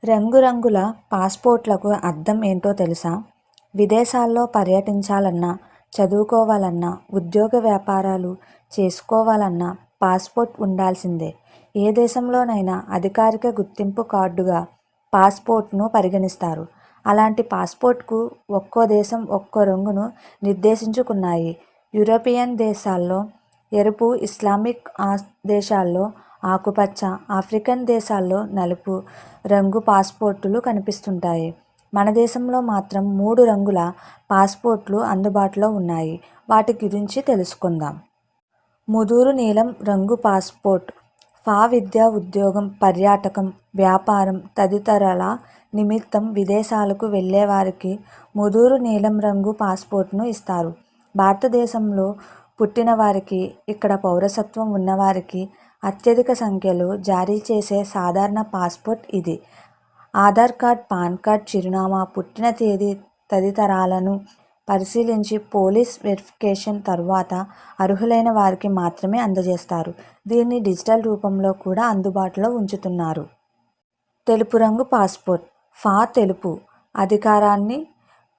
రంగురంగుల పాస్పోర్ట్లకు అర్థం ఏంటో తెలుసా? విదేశాల్లో పర్యటించాలన్నా, చదువుకోవాలన్నా, ఉద్యోగ వ్యాపారాలు చేసుకోవాలన్నా పాస్పోర్ట్ ఉండాల్సిందే. ఏ దేశంలోనైనా అధికారిక గుర్తింపు కార్డుగా పాస్పోర్ట్ను పరిగణిస్తారు. అలాంటి పాస్పోర్ట్కు ఒక్కో దేశం ఒక్కో రంగును నిర్దేశించుకున్నాయి. యూరోపియన్ దేశాల్లో ఎరుపు, ఇస్లామిక్ దేశాల్లో ఆకుపచ్చ, ఆఫ్రికన్ దేశాల్లో నలుపు రంగు పాస్పోర్టులు కనిపిస్తుంటాయి. మన దేశంలో మాత్రం 3 రంగుల పాస్పోర్ట్లు అందుబాటులో ఉన్నాయి. వాటి గురించి తెలుసుకుందాం. ముదురు నీలం రంగు పాస్పోర్ట్ విద్య, ఉద్యోగం, పర్యాటకం, వ్యాపారం తదితరాల నిమిత్తం విదేశాలకు వెళ్ళేవారికి ముదురు నీలం రంగు పాస్పోర్ట్ను ఇస్తారు. భారతదేశంలో పుట్టిన వారికి, ఇక్కడ పౌరసత్వం ఉన్నవారికి అత్యధిక సంఖ్యలో జారీ చేసే సాధారణ పాస్పోర్ట్ ఇది. ఆధార్ కార్డ్, పాన్ కార్డ్, చిరునామా, పుట్టిన తేదీ తదితరాలను పరిశీలించి పోలీస్ వెరిఫికేషన్ తరువాత అర్హులైన వారికి మాత్రమే అందజేస్తారు. దీన్ని డిజిటల్ రూపంలో కూడా అందుబాటులో ఉంచుతున్నారు. తెలుపు రంగు పాస్పోర్ట్ తెలుపు అధికారాన్ని,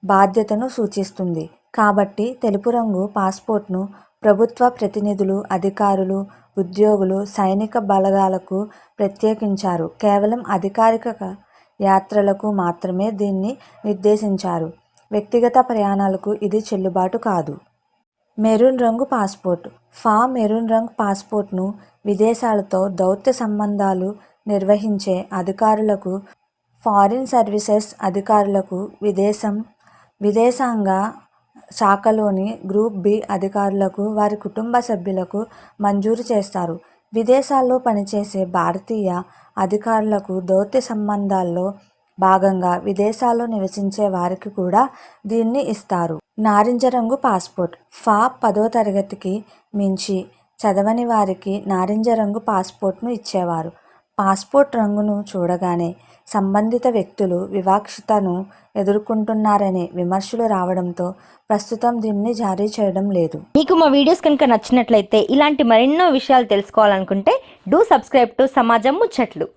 బాధ్యతను సూచిస్తుంది. కాబట్టి తెలుపు రంగు పాస్పోర్ట్ను ప్రభుత్వ ప్రతినిధులు, అధికారులు, ఉద్యోగులు, సైనిక బలగాలకు ప్రత్యేకించారు. కేవలం అధికారిక యాత్రలకు మాత్రమే దీన్ని నిర్దేశించారు. వ్యక్తిగత ప్రయాణాలకు ఇది చెల్లుబాటు కాదు. మెరూన్ రంగు పాస్పోర్ట్ మెరూన్ రంగు పాస్పోర్ట్ను విదేశాలతో దౌత్య సంబంధాలు నిర్వహించే అధికారులకు, ఫారిన్ సర్వీసెస్ అధికారులకు, విదేశాంగ శాఖలోని గ్రూప్ బి అధికారులకు, వారి కుటుంబ సభ్యులకు మంజూరు చేస్తారు. విదేశాల్లో పనిచేసే భారతీయ అధికారులకు దౌత్య సంబంధాల్లో భాగంగా విదేశాల్లో నివసించే వారికి కూడా దీన్ని ఇస్తారు. నారింజ రంగు పాస్పోర్ట్ 10వ తరగతికి మించి చదవని వారికి నారింజ రంగు పాస్పోర్ట్ను ఇచ్చేవారు. పాస్పోర్ట్ రంగును చూడగానే సంబంధిత వ్యక్తులు వివక్షతను ఎదుర్కొంటున్నారనే విమర్శలు రావడంతో ప్రస్తుతం దీన్ని జారీ చేయడం లేదు. మీకు మా వీడియోస్ కనుక నచ్చినట్లయితే ఇలాంటి మరెన్నో విషయాలు తెలుసుకోవాలనుకుంటే డూ సబ్స్క్రైబ్ టు సమాజం ముచ్చట్లు.